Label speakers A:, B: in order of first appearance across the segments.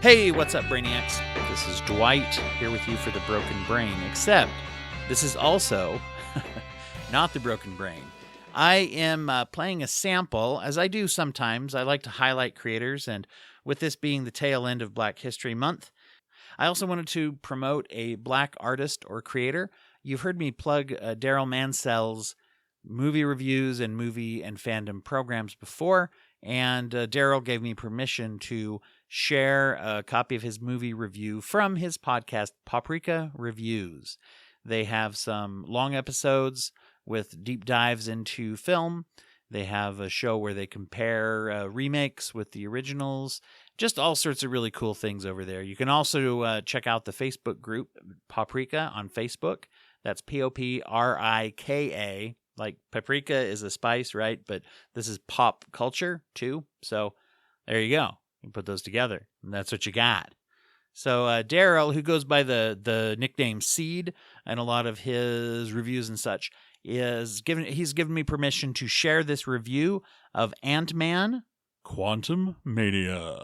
A: Hey, what's up, Brainiacs? This is Dwight here with you for The Broken Brain, except this is also not The Broken Brain. I am playing a sample, as I do sometimes. I like to highlight creators, and with this being the tail end of Black History Month, I also wanted to promote a Black artist or creator. You've heard me plug Darryl Mansel's movie reviews and movie and fandom programs before, and Darryl gave me permission to share a copy of his movie review from his podcast, Poprika Reviews. They have some long episodes with deep dives into film. They have a show where they compare remakes with the originals. Just all sorts of really cool things over there. You can also check out the Facebook group, Poprika, on Facebook. That's Poprika. Like paprika is a spice, right? But this is pop culture too. So there you go. You put those together, and that's what you got. So Darryl, who goes by the nickname Seed and a lot of his reviews and such, he's given me permission to share this review of Ant-Man Quantum Mania.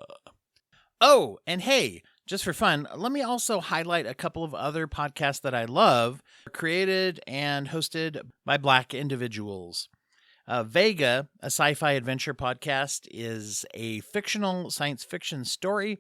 A: Oh, and hey, just for fun, let me also highlight a couple of other podcasts that I love, created and hosted by Black individuals. Vega, a sci-fi adventure podcast, is a fictional science fiction story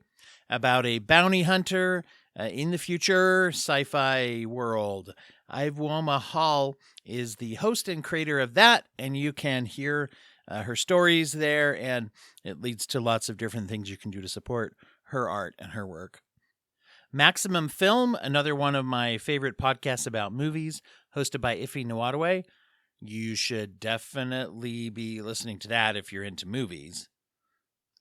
A: about a bounty hunter in the future sci-fi world. Ivuoma Hall is the host and creator of that, and you can hear her stories there, and it leads to lots of different things you can do to support her art and her work. Maximum Film, another one of my favorite podcasts about movies, hosted by Ify Nwadiwe. You should definitely be listening to that if you're into movies.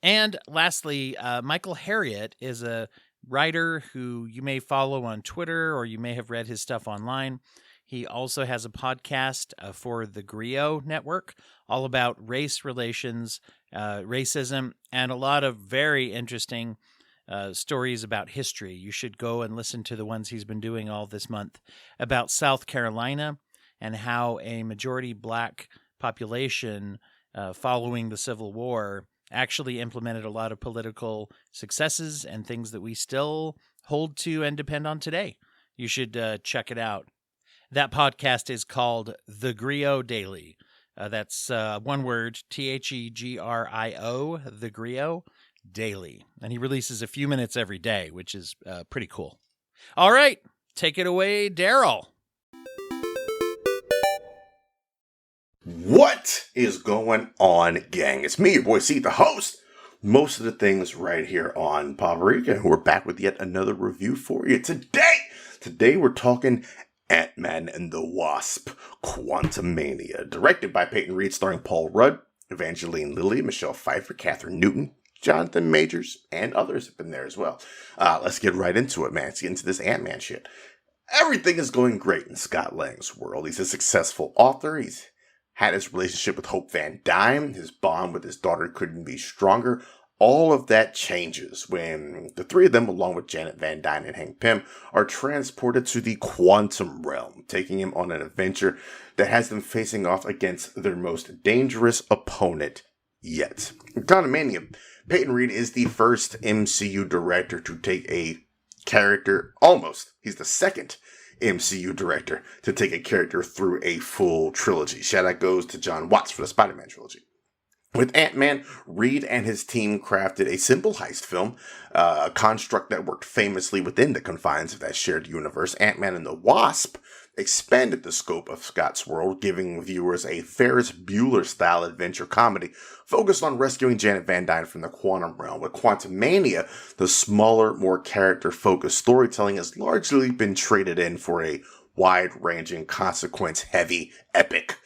A: And lastly, Michael Harriot is a writer who you may follow on Twitter or you may have read his stuff online. He also has a podcast for TheGrio Network, all about race relations, racism, and a lot of very interesting stories about history. You should go and listen to the ones he's been doing all this month about South Carolina and how a majority Black population following the Civil War actually implemented a lot of political successes and things that we still hold to and depend on today. You should check it out. That podcast is called TheGrio Daily. That's one word, TheGrio, TheGrio Daily. And he releases a few minutes every day, which is pretty cool. All right, take it away, Darryl.
B: What is going on, gang? It's me, your boy C, the host. Most of the things right here on Poprika, and we're back with yet another review for you today. Today we're talking Ant-Man and the Wasp, Quantumania, directed by Peyton Reed, starring Paul Rudd, Evangeline Lilly, Michelle Pfeiffer, Catherine Newton, Jonathan Majors, and others have been there as well. Let's get right into it, man. Let's get into this Ant-Man shit. Everything is going great in Scott Lang's world. He's a successful author. He's had his relationship with Hope Van Dyne. His bond with his daughter couldn't be stronger. All of that changes when the three of them, along with Janet Van Dyne and Hank Pym, are transported to the quantum realm, taking him on an adventure that has them facing off against their most dangerous opponent yet. In Quantumania, Peyton Reed is the first MCU director to take a character, he's the second MCU director to take a character through a full trilogy. Shout out goes to John Watts for the Spider-Man trilogy. With Ant-Man, Reed and his team crafted a simple heist film, a construct that worked famously within the confines of that shared universe. Ant-Man and the Wasp expanded the scope of Scott's world, giving viewers a Ferris Bueller-style adventure comedy focused on rescuing Janet Van Dyne from the quantum realm. With Quantumania, the smaller, more character-focused storytelling has largely been traded in for a wide-ranging, consequence-heavy epic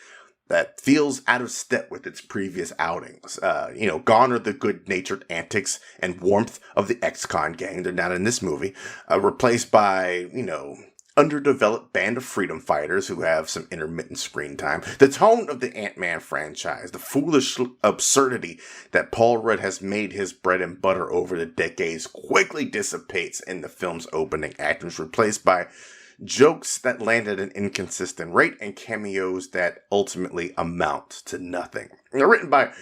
B: that feels out of step with its previous outings. Gone are the good-natured antics and warmth of the ex-con gang. They're not in this movie. Replaced by, underdeveloped band of freedom fighters who have some intermittent screen time. The tone of the Ant-Man franchise, the foolish absurdity that Paul Rudd has made his bread and butter over the decades, quickly dissipates in the film's opening act, and is replaced by jokes that land at an inconsistent rate and cameos that ultimately amount to nothing. They're written by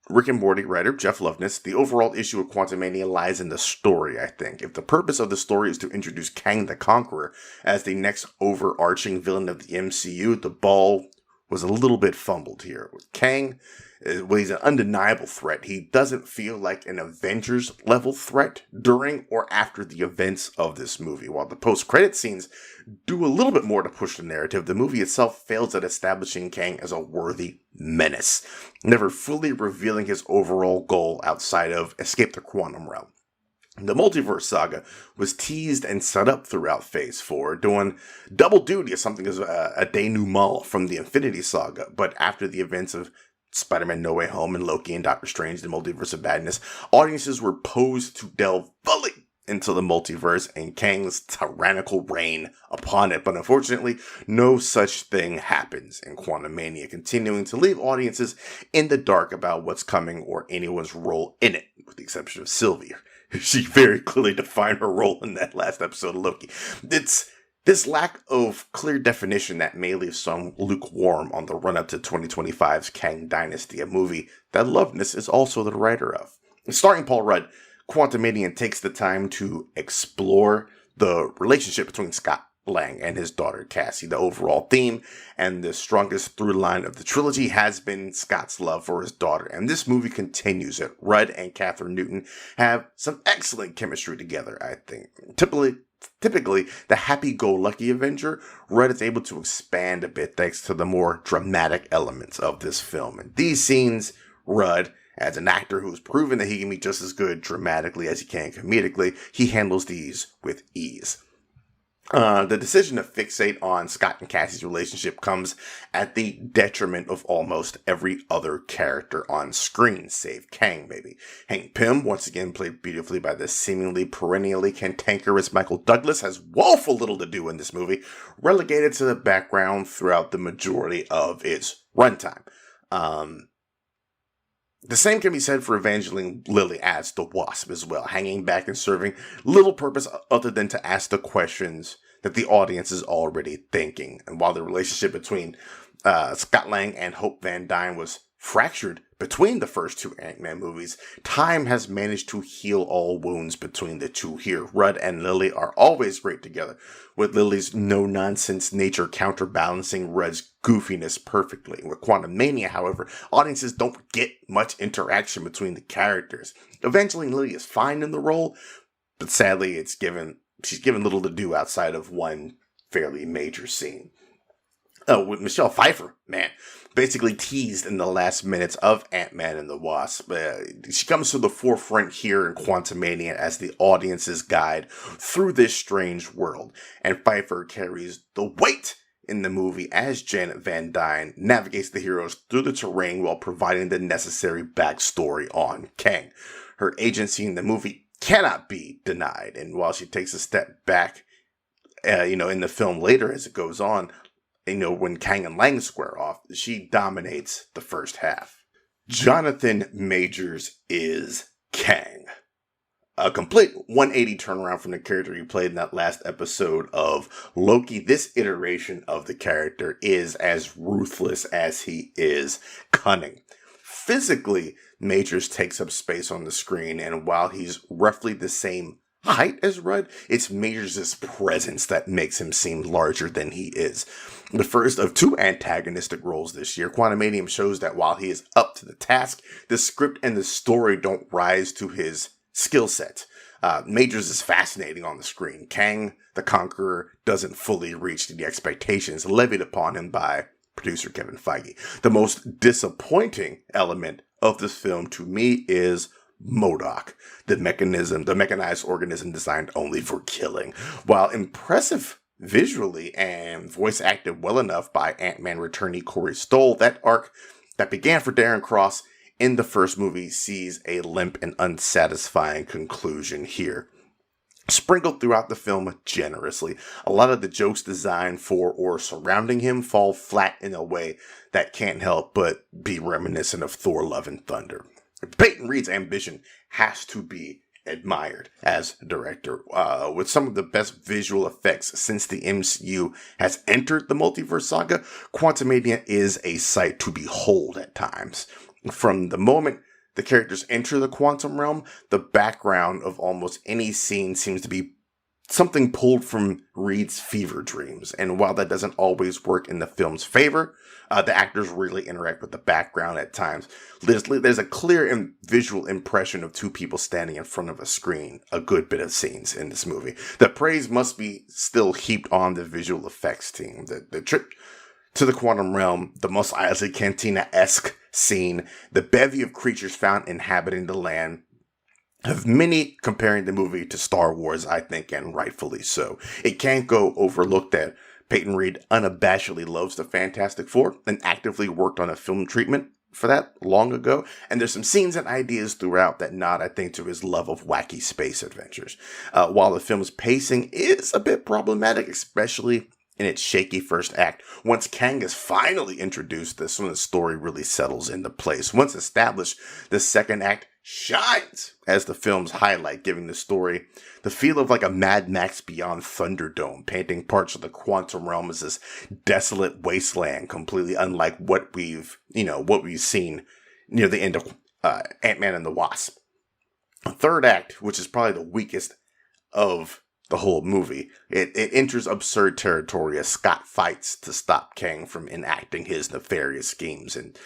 B: Rick and Morty writer Jeff Loveness, the overall issue of Quantumania lies in the story, I think. If the purpose of the story is to introduce Kang the Conqueror as the next overarching villain of the MCU, the ball was a little bit fumbled here. With Kang, well, he's an undeniable threat. He doesn't feel like an Avengers-level threat during or after the events of this movie. While the post-credit scenes do a little bit more to push the narrative, the movie itself fails at establishing Kang as a worthy menace, never fully revealing his overall goal outside of escape the quantum realm. The multiverse saga was teased and set up throughout Phase 4, doing double duty as something as a denouement from the Infinity Saga, but after the events of Spider-Man No Way Home and Loki and Doctor Strange, The Multiverse of Madness, audiences were posed to delve fully into the multiverse and Kang's tyrannical reign upon it. But unfortunately, no such thing happens in Quantumania, continuing to leave audiences in the dark about what's coming or anyone's role in it, with the exception of Sylvie. She very clearly defined her role in that last episode of Loki. It's this lack of clear definition that may leave some lukewarm on the run-up to 2025's Kang Dynasty, a movie that Loveness is also the writer of. Starring Paul Rudd, Quantumania takes the time to explore the relationship between Scott Lang and his daughter Cassie. The overall theme and the strongest through line of the trilogy has been Scott's love for his daughter, and this movie continues it. Rudd and Catherine Newton have some excellent chemistry together, I think. Typically, the happy-go-lucky Avenger, Rudd is able to expand a bit thanks to the more dramatic elements of this film. And these scenes, Rudd, as an actor who's proven that he can be just as good dramatically as he can comedically, he handles these with ease. The decision to fixate on Scott and Cassie's relationship comes at the detriment of almost every other character on screen, save Kang, maybe. Hank Pym, once again played beautifully by the seemingly perennially cantankerous Michael Douglas, has woeful little to do in this movie, relegated to the background throughout the majority of its runtime. The same can be said for Evangeline Lilly as the Wasp as well, hanging back and serving little purpose other than to ask the questions that the audience is already thinking. And while the relationship between Scott Lang and Hope Van Dyne was fractured between the first two Ant-Man movies, time has managed to heal all wounds between the two here. Rudd and Lilly are always great together, with Lilly's no-nonsense nature counterbalancing Rudd's goofiness perfectly. With Quantumania, however, audiences don't get much interaction between the characters. Evangeline Lilly is fine in the role, but sadly she's given little to do outside of one fairly major scene. With Michelle Pfeiffer, man, basically teased in the last minutes of Ant-Man and the Wasp. She comes to the forefront here in Quantumania as the audience's guide through this strange world. And Pfeiffer carries the weight in the movie as Janet Van Dyne navigates the heroes through the terrain while providing the necessary backstory on Kang. Her agency in the movie cannot be denied. And while she takes a step back, in the film later as it goes on, when Kang and Lang square off, she dominates the first half. Jonathan Majors is Kang. A complete 180 turnaround from the character he played in that last episode of Loki. This iteration of the character is as ruthless as he is cunning. Physically, Majors takes up space on the screen, and while he's roughly the same height as Rudd, it's Majors' presence that makes him seem larger than he is. The first of two antagonistic roles this year, Quantumania shows that while he is up to the task, the script and the story don't rise to his skill set. Majors is fascinating on the screen. Kang the Conqueror doesn't fully reach the expectations levied upon him by producer Kevin Feige. The most disappointing element of this film to me is MODOK, the mechanized organism designed only for killing. While impressive visually and voice acted well enough by Ant-Man returnee Corey Stoll, that arc that began for Darren Cross in the first movie sees a limp and unsatisfying conclusion here. Sprinkled throughout the film generously, a lot of the jokes designed for or surrounding him fall flat in a way that can't help but be reminiscent of Thor: Love and Thunder. Peyton Reed's ambition has to be admired as director, with some of the best visual effects since the MCU has entered the multiverse saga. Quantumania is a sight to behold at times. From the moment the characters enter the quantum realm, the background of almost any scene seems to be something pulled from Reed's fever dreams. And while that doesn't always work in the film's favor, the actors really interact with the background at times. There's a clear and visual impression of two people standing in front of a screen, a good bit of scenes in this movie. The praise must be still heaped on the visual effects team. The trip to the quantum realm, the Mos Eisley Cantina-esque scene, the bevy of creatures found inhabiting the land, have many comparing the movie to Star Wars, I think, and rightfully so. It can't go overlooked that Peyton Reed unabashedly loves the Fantastic Four and actively worked on a film treatment for that long ago. And there's some scenes and ideas throughout that nod, I think, to his love of wacky space adventures. While the film's pacing is a bit problematic, especially in its shaky first act, once Kang is finally introduced, that's when the story really settles into place. Once established, the second act shines as the film's highlight, giving the story the feel of like a Mad Max Beyond Thunderdome, painting parts of the quantum realm as this desolate wasteland, completely unlike what we've seen near the end of Ant-Man and the Wasp. The third act, which is probably the weakest of the whole movie, it enters absurd territory as Scott fights to stop Kang from enacting his nefarious schemes, and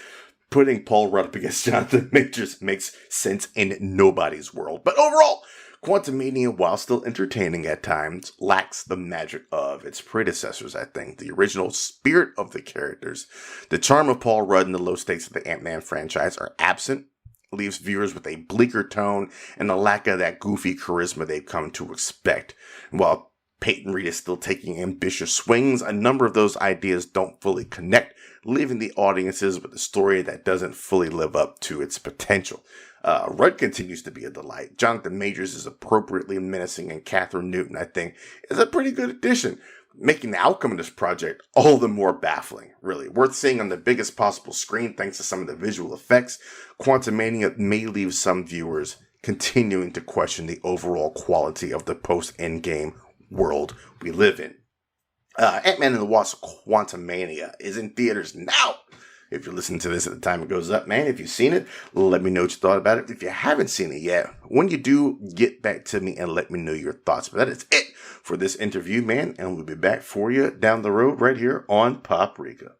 B: putting Paul Rudd up against Jonathan Majors makes sense in nobody's world. But overall, Quantumania, while still entertaining at times, lacks the magic of its predecessors, I think. The original spirit of the characters, the charm of Paul Rudd, and the low stakes of the Ant-Man franchise are absent, leaves viewers with a bleaker tone and a lack of that goofy charisma they've come to expect. While Peyton Reed is still taking ambitious swings, a number of those ideas don't fully connect, leaving the audiences with a story that doesn't fully live up to its potential. Rudd continues to be a delight. Jonathan Majors is appropriately menacing, and Catherine Newton, I think, is a pretty good addition, making the outcome of this project all the more baffling, really. Worth seeing on the biggest possible screen thanks to some of the visual effects, Quantumania may leave some viewers continuing to question the overall quality of the post-Endgame world we live in. Ant-Man and the Wasp Quantumania is in theaters now. If you're listening to this at the time it goes up, man, if you've seen it, let me know what you thought about it. If you haven't seen it yet, when you do, get back to me and let me know your thoughts. But that is it for this interview, man, and we'll be back for you down the road right here on Poprika.